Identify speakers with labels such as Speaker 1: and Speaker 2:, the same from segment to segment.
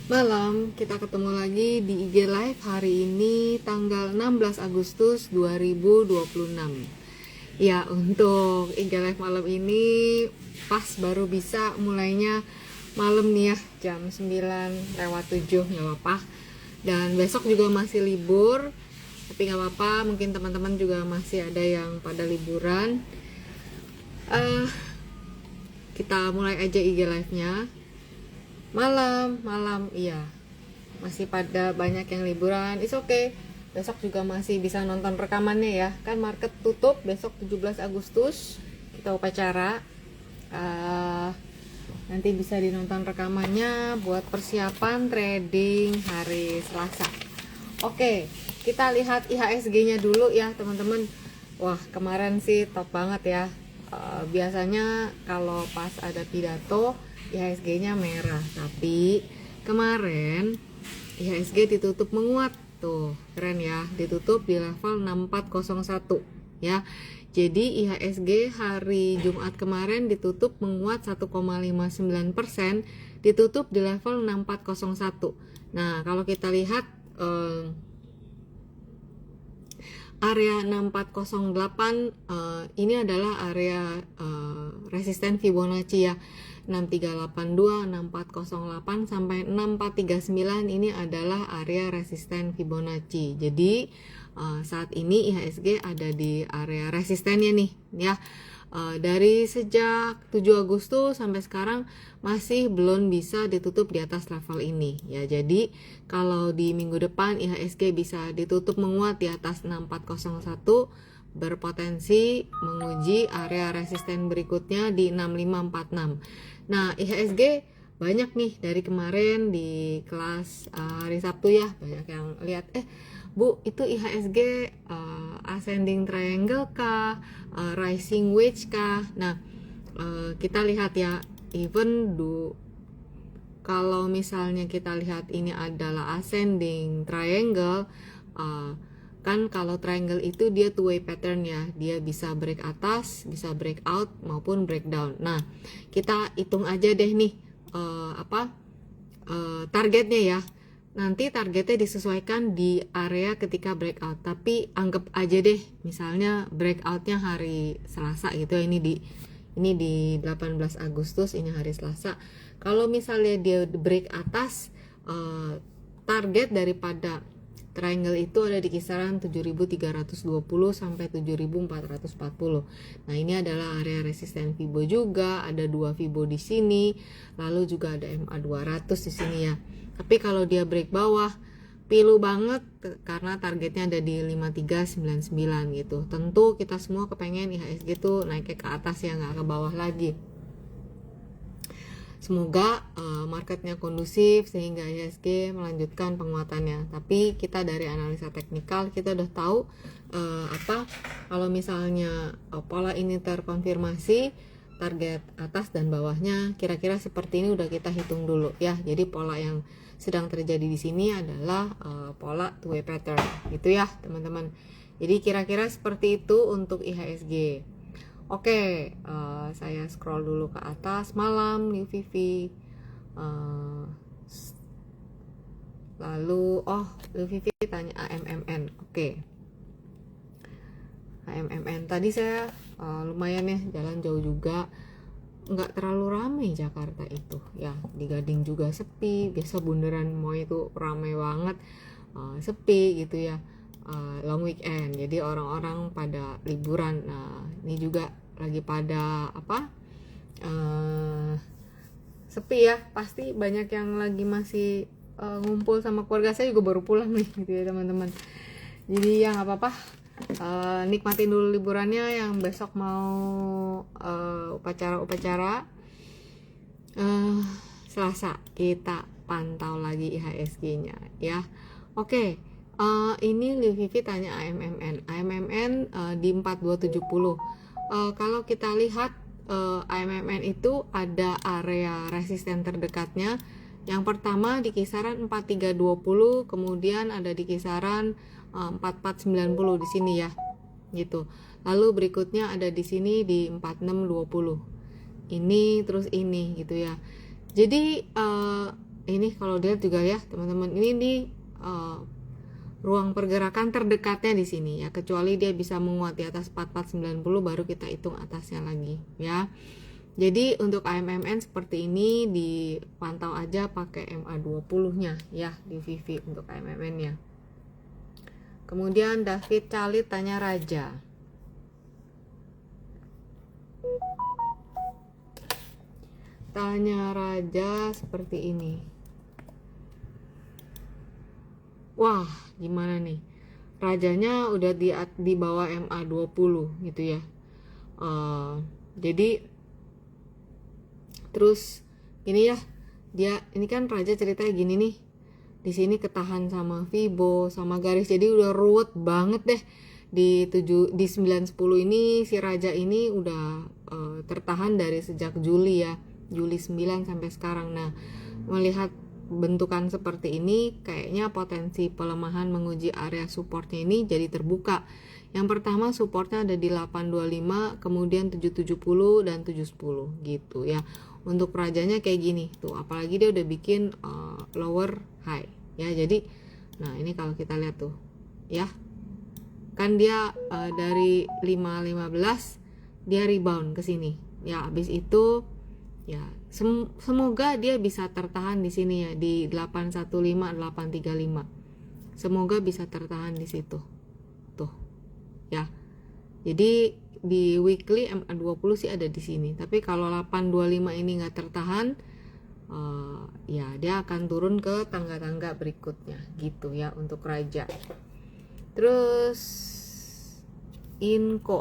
Speaker 1: Malam, kita ketemu lagi di IG Live hari ini tanggal 16 Agustus 2026. Ya, untuk IG Live malam ini pas baru bisa mulainya malam nih ya, jam 9 lewat 7, nggak apa-apa. Dan besok juga masih libur, tapi nggak apa-apa, mungkin teman-teman juga masih ada yang pada liburan. Kita mulai aja IG Live-nya. Malam, iya. Masih pada banyak yang liburan. It's okay. Besok juga masih bisa nonton rekamannya ya. Kan market tutup besok 17 Agustus. Kita upacara. Nanti bisa dinonton rekamannya buat persiapan trading hari Selasa. Oke, kita lihat IHSG-nya dulu ya, teman-teman. Wah, kemarin sih top banget ya. Biasanya kalau pas ada pidato IHSG-nya merah, tapi kemarin IHSG ditutup menguat tuh, keren ya, ditutup di level 6401 ya. Jadi IHSG hari Jumat kemarin ditutup menguat 1,59%, ditutup di level 6401. Nah, kalau kita lihat area 6408 ini adalah area resisten Fibonacci ya. 6382, 6408 sampai 6439 ini adalah area resisten Fibonacci. Jadi saat ini IHSG ada di area resistennya nih ya. Dari sejak 7 Agustus sampai sekarang masih belum bisa ditutup di atas level ini ya. Jadi kalau di minggu depan IHSG bisa ditutup menguat di atas 6401, berpotensi menguji area resisten berikutnya di 6546. Nah, IHSG banyak nih dari kemarin di kelas hari Sabtu ya, banyak yang lihat Bu, itu IHSG ascending triangle kah, rising wedge kah? Nah, kita lihat ya, even kalau misalnya kita lihat ini adalah ascending triangle, kan kalau triangle itu dia two way pattern ya, dia bisa break atas, bisa break out maupun breakdown. Nah, kita hitung aja deh nih targetnya ya. Nanti targetnya disesuaikan di area ketika breakout, tapi anggap aja deh misalnya breakoutnya hari Selasa gitu ya, ini di 18 Agustus, ini hari Selasa. Kalau misalnya dia break atas, target daripada triangle itu ada di kisaran 7320 sampai 7440. Nah, ini adalah area resisten Fibo juga, ada 2 Fibo di sini, lalu juga ada MA 200 di sini ya. Tapi kalau dia break bawah, pilu banget karena targetnya ada di 5399 gitu. Tentu kita semua kepengen IHSG tuh naiknya ke atas ya, nggak ke bawah lagi. Semoga marketnya kondusif sehingga IHSG melanjutkan penguatannya. Tapi kita dari analisa teknikal kita udah tahu kalau misalnya pola ini terkonfirmasi, target atas dan bawahnya kira-kira seperti ini udah kita hitung dulu ya. Jadi pola yang sedang terjadi di sini adalah pola two way pattern gitu ya, teman-teman. Jadi kira-kira seperti itu untuk IHSG. Oke, saya scroll dulu ke atas. Malam New Vivi, lalu New Vivi tanya AMMN. Oke, AMMN tadi saya lumayan ya, jalan jauh juga, nggak terlalu ramai Jakarta itu ya. Di Gading juga sepi, biasa bundaran Moi itu ramai banget, sepi gitu ya. Long weekend, jadi orang-orang pada liburan. Nah, ini juga lagi pada sepi ya, pasti banyak yang lagi masih ngumpul sama keluarga. Saya juga baru pulang nih gitu ya, teman-teman. Jadi ya nggak apa-apa, nikmatin dulu liburannya. Yang besok mau upacara Selasa kita pantau lagi IHSG-nya ya. Oke. Ini Liu Vivi tanya AMMN di 4270. Kalau kita lihat AMMN itu ada area resisten terdekatnya. Yang pertama di kisaran 4320, kemudian ada di kisaran 4490 di sini ya. Gitu. Lalu berikutnya ada di sini di 4620. Ini terus ini gitu ya. Jadi ini kalau dilihat juga ya teman-teman, ini di ruang pergerakan terdekatnya di sini ya, kecuali dia bisa menguat di atas 4490 baru kita hitung atasnya lagi ya. Jadi untuk AMMN seperti ini dipantau aja pakai MA20 nya ya di VV untuk AMMN nya. Kemudian David Calit tanya Raja. Tanya Raja seperti ini. Wah, gimana nih? Rajanya udah di bawah MA20 gitu ya. Jadi terus gini ya, dia ini kan Raja ceritanya gini nih. Di sini ketahan sama Fibo sama garis, jadi udah ruwet banget deh. Di 910 ini si Raja ini udah tertahan dari sejak Juli ya. Juli 9 sampai sekarang. Nah, melihat bentukan seperti ini kayaknya potensi pelemahan menguji area supportnya ini jadi terbuka. Yang pertama supportnya ada di 825, kemudian 770 dan 710 gitu ya. Untuk Rajanya kayak gini tuh, apalagi dia udah bikin lower high ya. Jadi nah ini kalau kita lihat tuh ya, kan dia dari 515 dia rebound ke sini ya. Habis itu ya semoga dia bisa tertahan di sini ya di 815 835. Semoga bisa tertahan di situ. Tuh. Ya. Jadi di weekly MA20 sih ada di sini. Tapi kalau 825 ini nggak tertahan ya dia akan turun ke tangga-tangga berikutnya gitu ya untuk Raja. Terus Inco.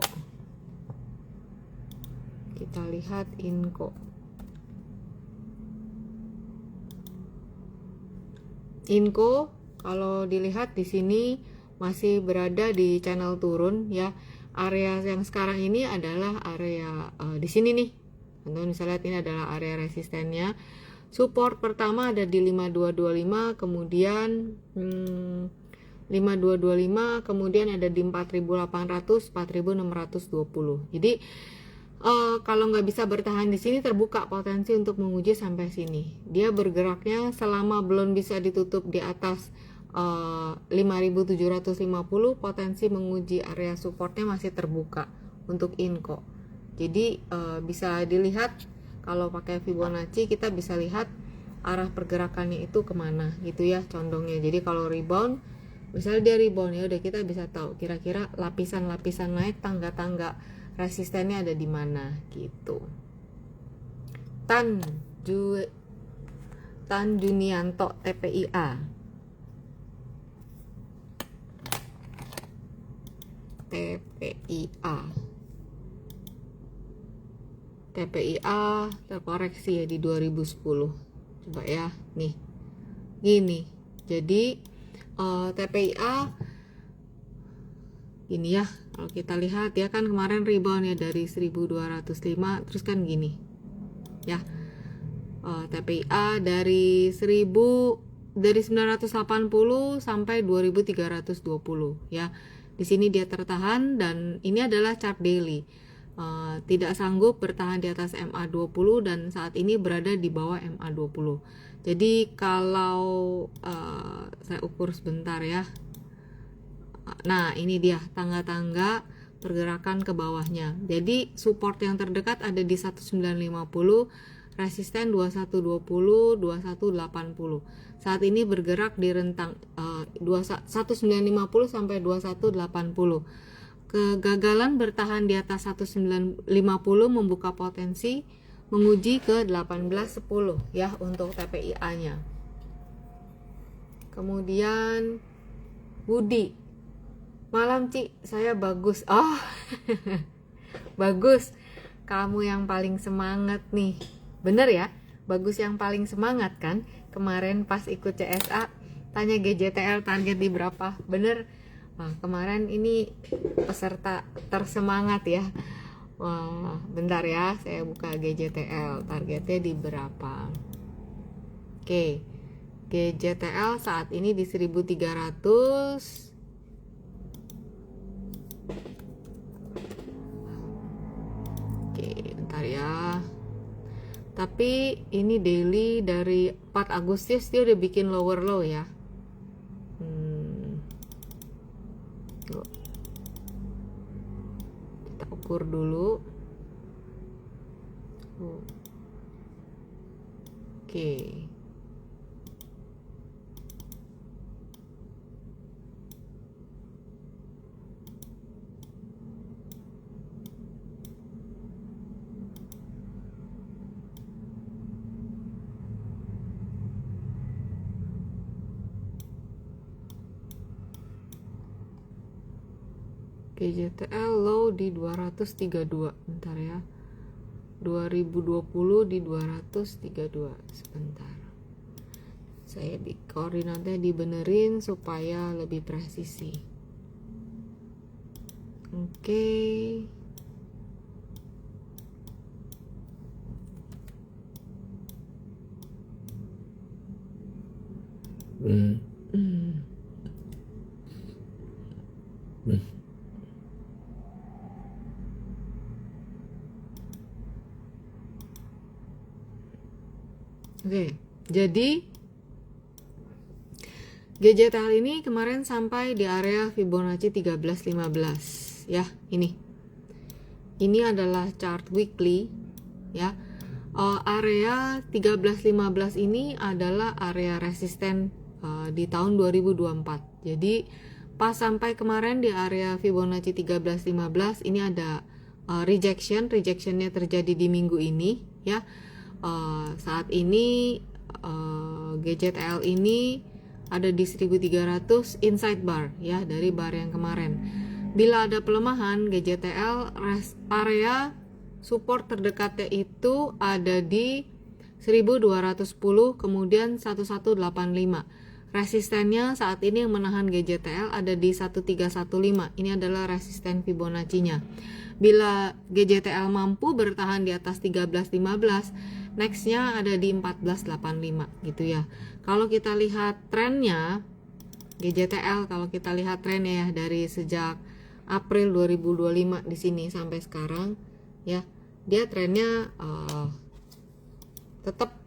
Speaker 1: Kita lihat Inco. Inco kalau dilihat di sini masih berada di channel turun ya. Area yang sekarang ini adalah area di sini nih. Teman-teman bisa lihat ini adalah area resistennya. Support pertama ada di 5225, kemudian 5225, kemudian ada di 4800, 4620. Jadi kalau nggak bisa bertahan di sini terbuka potensi untuk menguji sampai sini. Dia bergeraknya selama belum bisa ditutup di atas 5750, potensi menguji area supportnya masih terbuka untuk Inco. Jadi bisa dilihat kalau pakai Fibonacci kita bisa lihat arah pergerakannya itu kemana gitu ya condongnya. Jadi kalau rebound, misalnya dia rebound ya udah kita bisa tahu kira-kira lapisan-lapisan naik, tangga-tangga resistennya ada di mana gitu. Tan Junianto TPIA. TPIA terkoreksi ya di 2010. Coba ya, nih. Gini. Jadi TPIA gini ya, kalau kita lihat ya kan kemarin rebound ya dari 1205 terus kan gini ya. TPIA dari 980 sampai 2320 ya. Di sini dia tertahan dan ini adalah chart daily. Tidak sanggup bertahan di atas MA20 dan saat ini berada di bawah MA20. Jadi kalau saya ukur sebentar ya. Nah, ini dia tangga-tangga pergerakan ke bawahnya. Jadi support yang terdekat ada di 1950, resisten 2120, 2180. Saat ini bergerak di rentang 1950 sampai 2180. Kegagalan bertahan di atas 1950 membuka potensi menguji ke 1810 ya untuk TPIA-nya. Kemudian Budi, malam Ci, saya bagus. Oh, bagus. Kamu yang paling semangat nih. Bener ya? Bagus yang paling semangat kan? Kemarin pas ikut CSA, tanya GJTL target di berapa? Bener. Wah, kemarin ini peserta tersemangat ya. Wah, bentar ya, saya buka GJTL. Targetnya di berapa? Oke. GJTL saat ini di 1300. Oke, bentar ya. Tapi ini daily dari 4 Agustus dia udah bikin lower low ya. Tuh. Kita ukur dulu. Oke. GJTL low di 232. Bentar ya. 2020 di 232. Sebentar. Saya koordinatnya dibenerin supaya lebih presisi. Oke. Oke, jadi GJTL ini kemarin sampai di area Fibonacci 1315 ya, ini. Ini adalah chart weekly ya. Area 1315 ini adalah area resisten di tahun 2024. Jadi pas sampai kemarin di area Fibonacci 1315 ini ada rejectionnya terjadi di minggu ini ya. Saat ini GJTL ini ada di 1300 inside bar ya, dari bar yang kemarin. Bila ada pelemahan GJTL, area support terdekatnya itu ada di 1210, kemudian 1185. Resistennya saat ini yang menahan GJTL ada di 1315. Ini adalah resisten Fibonacci-nya. Bila GJTL mampu bertahan di atas 1315, nextnya ada di 1485 gitu ya. Kalau kita lihat trennya GJTL, kalau kita lihat trennya ya dari sejak April 2025 di sini sampai sekarang ya, dia trennya tetap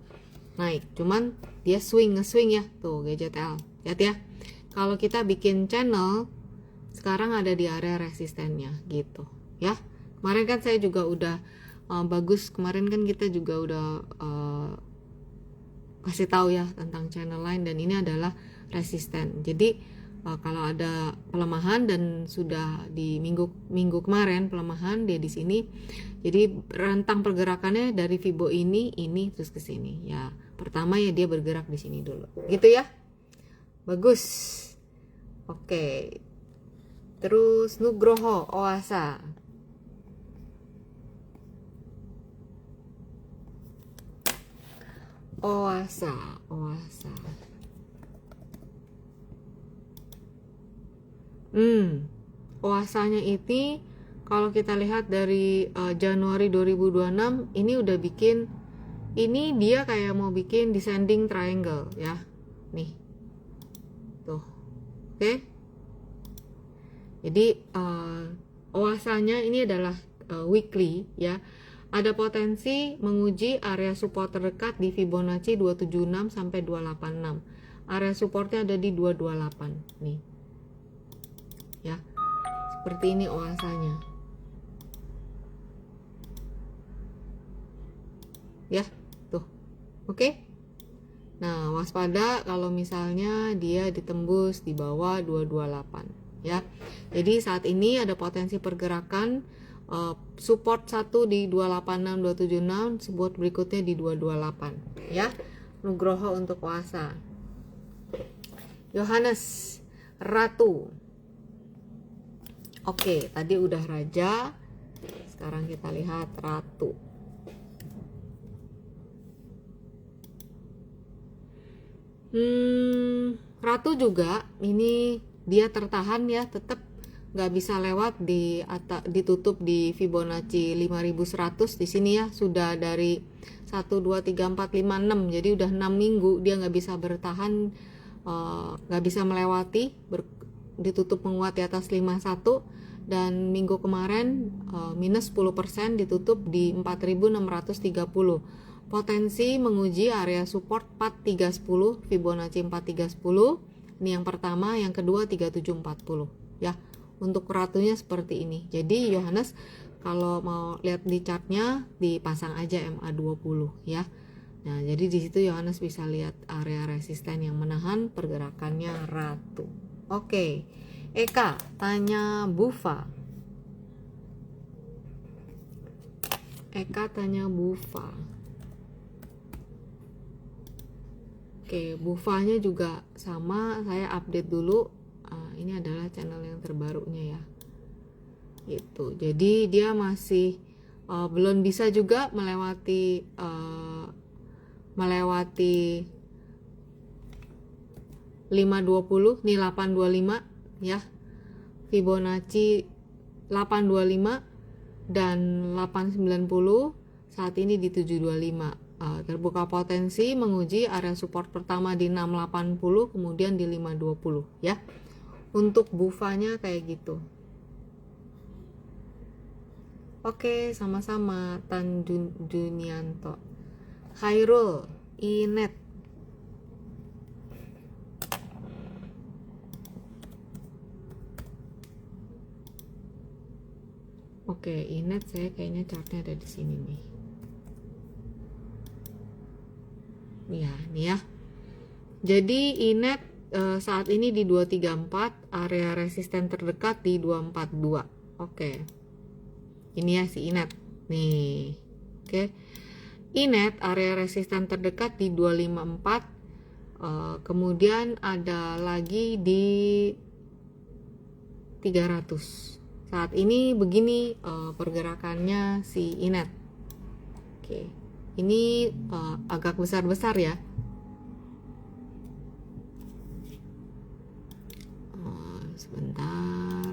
Speaker 1: naik, cuman dia nge-swing ya tuh GJTL. Lihat ya. Kalau kita bikin channel sekarang ada di area resistennya gitu ya. Kemarin kan saya juga udah bagus, kemarin kan kita juga udah kasih tahu ya tentang channel line, dan ini adalah resisten. Jadi kalau ada pelemahan, dan sudah di minggu kemarin pelemahan dia di sini. Jadi rentang pergerakannya dari Fibo ini terus ke sini. Ya, pertama ya dia bergerak di sini dulu. Gitu ya. Bagus. Oke. Terus Nugroho Oasa. Oasanya ini kalau kita lihat dari Januari 2026 ini udah bikin, ini dia kayak mau bikin descending triangle ya. Nih. Tuh. Oke. Jadi oasanya ini adalah weekly ya. Ada potensi menguji area support terdekat di Fibonacci 276 sampai 286. Area supportnya ada di 228 nih. Ya. Seperti ini oasanya. Ya, tuh. Oke. Nah, waspada kalau misalnya dia ditembus di bawah 228 ya. Jadi saat ini ada potensi pergerakan support 1 di 286 276, support berikutnya di 228 ya. Nugroho untuk Oasa. Yohanes Ratu. Oke, tadi udah Raja, sekarang kita lihat Ratu. Ratu juga ini dia tertahan ya, tetap nggak bisa lewat ditutup di Fibonacci 5100 di sini ya. Sudah dari 1 2 3 4 5 6, jadi udah 6 minggu dia nggak bisa bertahan, nggak bisa melewati, ditutup menguat di atas 51, dan minggu kemarin minus 10% ditutup di 4630. potensi menguji area support 4310, Fibonacci 4310. Ini yang pertama, yang kedua 3740 ya. Untuk ratunya seperti ini. Jadi Yohanes kalau mau lihat di chartnya dipasang aja MA20 ya. Nah, jadi di situ Yohanes bisa lihat area resisten yang menahan pergerakannya ratu. Oke. Eka tanya Bufa. Oke, Bufanya juga sama, saya update dulu. Ini adalah channel yang terbarunya ya. Gitu. Jadi dia masih belum bisa juga melewati 520, nih 825 ya. Fibonacci 825 dan 890, saat ini di 725. Terbuka potensi menguji area support pertama di 680, kemudian di 520 ya. Untuk bufanya kayak gitu. Oke, sama-sama Tan Junianto. Khairul Inet. Oke, Inet saya kayaknya chartnya ada di sini nih. Ya, nih ya. Jadi Inet saat ini di 234, area resisten terdekat di 242. Oke. Ini ya si Inet. Nih. Oke. Inet area resisten terdekat di 254. Kemudian ada lagi di 300. Saat ini begini pergerakannya si Inet. Oke. Ini agak besar-besar ya. Sebentar.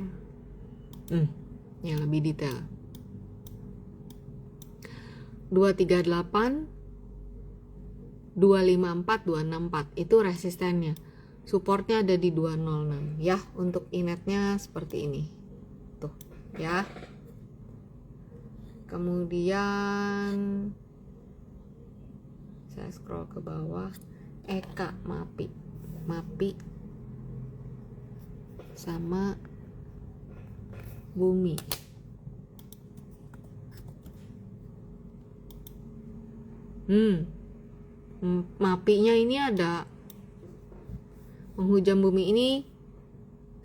Speaker 1: Ya lebih detail. 238, 254, 264 itu resistennya. Supportnya ada di 206 ya. Untuk Inetnya seperti ini. Tuh ya. Kemudian saya scroll ke bawah. Eka Mapi sama Bumi. Mapinya ini ada menghujam Bumi ini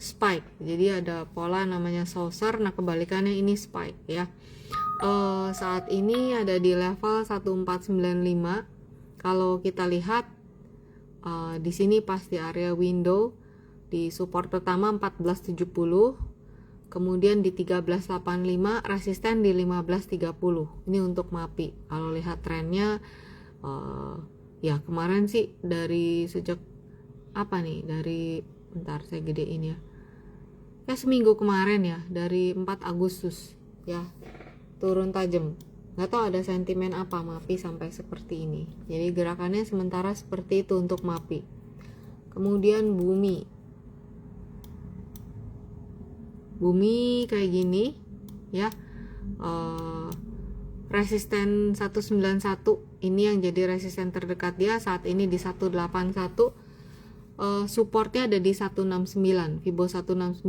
Speaker 1: spike. Jadi ada pola namanya saucer. Nah, kebalikannya ini spike ya. Saat ini ada di level 1495. Kalau kita lihat di sini pas di area window di support pertama 1470, kemudian di 1385, resisten di 1530. Ini untuk Mapi. Kalau lihat trennya ya kemarin sih dari sejak apa nih? Dari bentar saya gedein ya. Ya seminggu kemarin ya, dari 4 Agustus ya. Turun tajam. Nggak tahu ada sentimen apa Mapi sampai seperti ini. Jadi gerakannya sementara seperti itu untuk Mapi. Kemudian Bumi kayak gini ya. Resisten 191 ini yang jadi resisten terdekat dia saat ini di 181. Supportnya ada di 169, Fibo 169.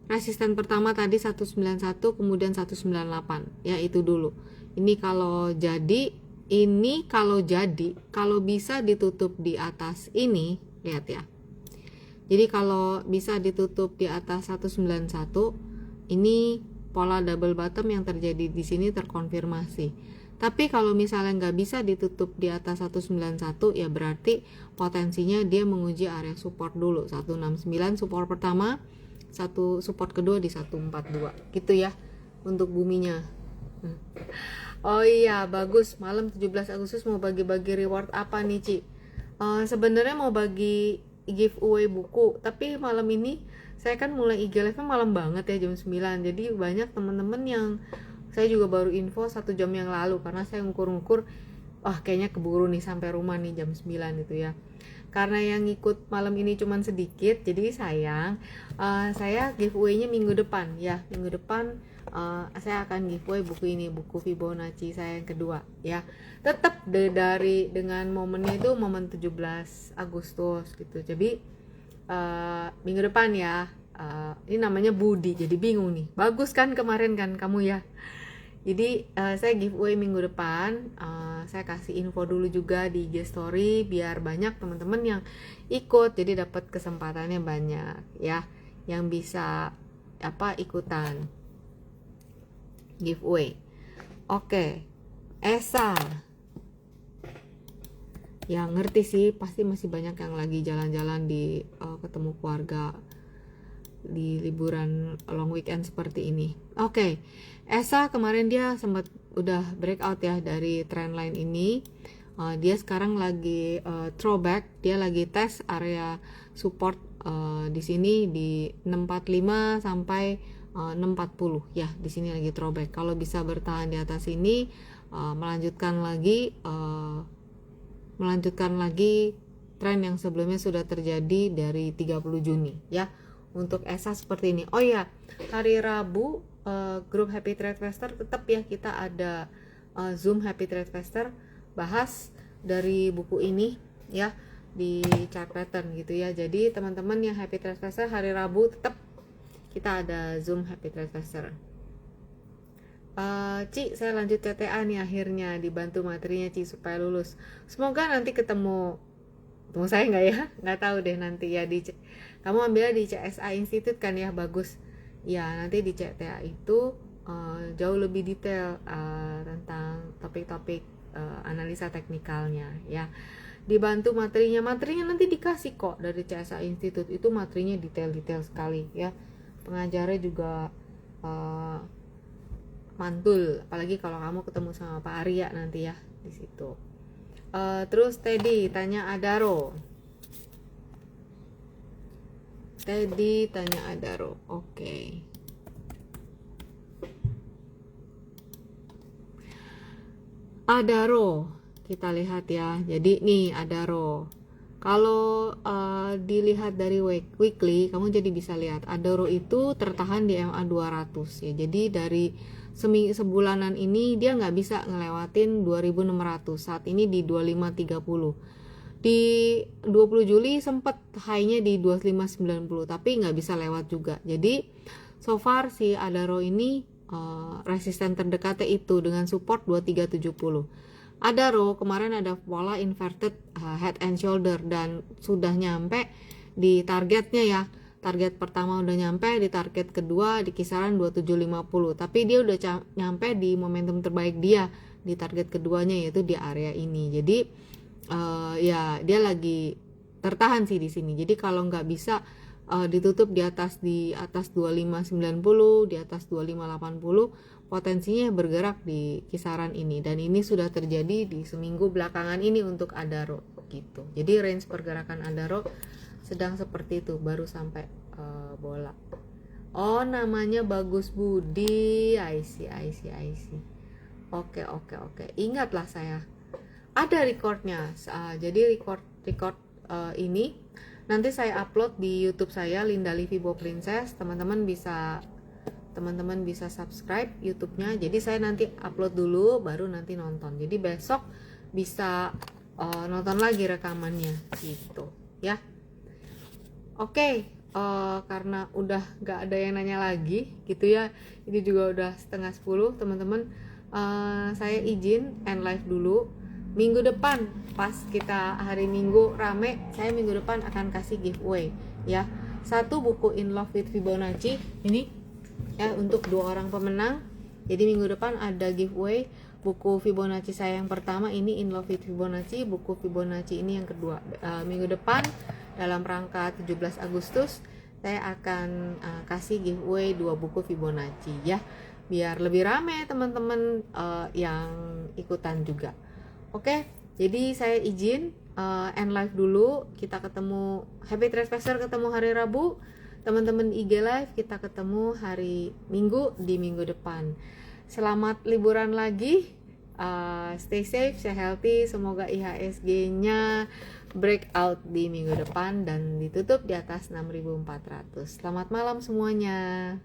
Speaker 1: Resisten pertama tadi 191, kemudian 198 ya, itu dulu. Ini kalau bisa ditutup di atas ini, lihat ya. Jadi kalau bisa ditutup di atas 191, ini pola double bottom yang terjadi di sini terkonfirmasi. Tapi kalau misalnya nggak bisa ditutup di atas 191, ya berarti potensinya dia menguji area support dulu. 169 support pertama, satu support kedua di 142 gitu ya untuk Buminya. Oh iya, bagus. Malam 17 Agustus mau bagi-bagi reward apa nih, Ci? Sebenarnya mau bagi giveaway buku, tapi malam ini saya kan mulai IG live malam banget ya, jam 9. Jadi banyak teman-teman yang saya juga baru info 1 jam yang lalu, karena saya ngukur-ngukur kayaknya keburu nih sampai rumah nih jam 9 itu ya. Karena yang ikut malam ini cuman sedikit, jadi sayang. Saya giveaway-nya minggu depan ya. Minggu depan saya akan giveaway buku ini, buku Fibonacci saya yang kedua ya. Tetap dengan momennya itu momen 17 Agustus gitu. Jadi minggu depan ya. Ini namanya Budi, jadi bingung nih. Bagus kan kemarin kan kamu ya. Jadi saya giveaway minggu depan. Saya kasih info dulu juga di IG story biar banyak teman-teman yang ikut, jadi dapat kesempatannya banyak ya, yang bisa ikutan giveaway. Oke, Esa yang ngerti sih, pasti masih banyak yang lagi jalan-jalan di ketemu keluarga di liburan long weekend seperti ini. Oke, Esa kemarin dia sempat udah breakout ya dari trendline ini. Dia sekarang lagi throwback, dia lagi tes area support di sini di 645 sampai 640 ya, di sini lagi throwback. Kalau bisa bertahan di atas ini, melanjutkan lagi tren yang sebelumnya sudah terjadi dari 30 Juni ya. Untuk ESA seperti ini. Oh ya, hari Rabu grup Happy Trade Investor tetap ya, kita ada Zoom Happy Trade Investor, bahas dari buku ini ya di chart pattern gitu ya. Jadi teman-teman yang Happy Trade Investor hari Rabu tetap kita ada Zoom Happy Trade Investor. Ci, saya lanjut CTA nih akhirnya, dibantu materinya Ci supaya lulus. Semoga nanti ketemu saya nggak ya, nggak tahu deh nanti ya. Kamu ambilnya di CSA Institute kan ya, bagus ya. Nanti di CTA itu jauh lebih detail tentang topik-topik analisa teknikalnya ya, dibantu materinya nanti dikasih kok dari CSA Institute. Itu materinya detail-detail sekali ya, pengajarnya juga mantul, apalagi kalau kamu ketemu sama Pak Arya nanti ya di situ. Terus Teddy tanya Adaro. Oke. Adaro, kita lihat ya. Jadi nih Adaro, kalau dilihat dari weekly, kamu jadi bisa lihat Adaro itu tertahan di MA 200 ya. Jadi dari sebulanan ini dia nggak bisa ngelewatin 2600. Saat ini di 2530. Di 20 Juli sempat high-nya di 2590, tapi nggak bisa lewat juga. Jadi so far si Adaro ini resisten terdekatnya itu dengan support 2370. Adaro kemarin ada pola inverted head and shoulder dan sudah nyampe di targetnya ya. Target pertama udah nyampe, di target kedua di kisaran 2750. Tapi dia udah nyampe di momentum terbaik dia di target keduanya, yaitu di area ini. Jadi ya dia lagi tertahan sih di sini. Jadi kalau nggak bisa ditutup di atas 2590, di atas 2580, potensinya bergerak di kisaran ini, dan ini sudah terjadi di seminggu belakangan ini untuk Adaro gitu. Jadi range pergerakan Adaro sedang seperti itu, baru sampai bola. Oh, namanya Bagus Budi. I see. Oke. Ingatlah saya ada recordnya. Jadi record ini nanti saya upload di YouTube saya, Linda Livibo Princess. Teman-teman bisa subscribe YouTube-nya. Jadi saya nanti upload dulu, baru nanti nonton. Jadi besok bisa nonton lagi rekamannya gitu ya. Oke, karena udah gak ada yang nanya lagi gitu ya. Ini juga udah 9:30 teman-teman. Saya izin end live dulu. Minggu depan pas kita hari Minggu rame, saya minggu depan akan kasih giveaway ya. 1 buku In Love with Fibonacci ini ya, untuk 2 orang pemenang. Jadi minggu depan ada giveaway buku Fibonacci saya yang pertama, ini In Love with Fibonacci. Buku Fibonacci ini yang kedua. Minggu depan dalam rangka 17 Agustus saya akan kasih giveaway 2 buku Fibonacci ya, biar lebih rame teman-teman yang ikutan juga. Oke, jadi saya izin end live dulu. Kita ketemu Happy Trade Investor, ketemu hari Rabu. Teman-teman IG live kita ketemu hari Minggu di minggu depan. Selamat liburan lagi. Stay safe, stay healthy. Semoga IHSG-nya breakout di minggu depan dan ditutup di atas 6.400. Selamat malam semuanya.